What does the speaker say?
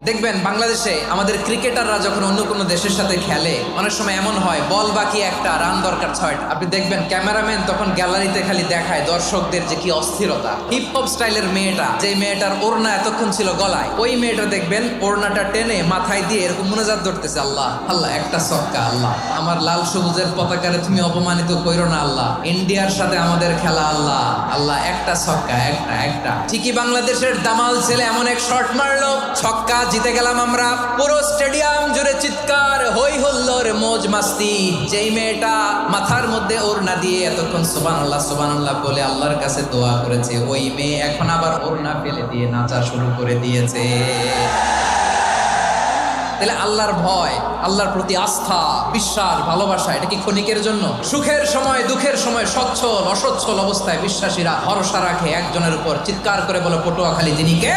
দেখবেন বাংলাদেশে আমাদের ক্রিকেটাররা যখন অন্য কোনো দেশের সাথে খেলে অনেক সময় এমন হয় বল বাকি একটা, রান দরকার 6টা। আপনি দেখবেন ক্যামেরাম্যান তখন গ্যালারিতে খালি দেখায় দর্শকদের যে কি অস্থিরতা। হিপ হপ স্টাইলের মেয়েটা, যে মেয়েটার ওড়না এতক্ষণ ছিল গলায়, ওই মেয়েটা দেখবেন ওড়নাটা টেনে মাথায় দিয়ে এরকম মুনাজাত ধরতেছে, আল্লাহ আল্লাহ একটা ছক্কা, আল্লাহ আমার লাল সবুজের পতাকারে তুমি অপমানিত কইরো না আল্লাহ, ইন্ডিয়ার সাথে আমাদের খেলা আল্লাহ আল্লাহ একটা ছক্কা, একটা একটা। ঠিকই বাংলাদেশের দামাল ছেলে এমন এক শট মারলো, ছক্কা, জিতে গেলাম আমরা। পুরো স্টেডিয়াম জুড়ে চিৎকার, হই হুল্লোড়, মৌজ মাস্তি। যেই মেয়েটা মাথার মধ্যে ওড়না দিয়ে এতক্ষণ সুবহানাল্লাহ সুবহানাল্লাহ বলে আল্লাহর কাছে দোয়া করেছে, ওই মেয়ে এখন আবার ওড়না ফেলে দিয়ে নাচা শুরু করে দিয়েছে। তাহলে আল্লাহর ভয়, আল্লাহর প্রতি আস্থা, বিশ্বাস, ভালোবাসা, এটা কি ক্ষণিকের জন্য? সুখের সময় দুঃখের সময় সচ্ছল অসচ্ছল অবস্থায় বিশ্বাসীরা ভরসা রাখে একজনের উপর। চিৎকার করে বলো পটুয়াখালী যিনি কে?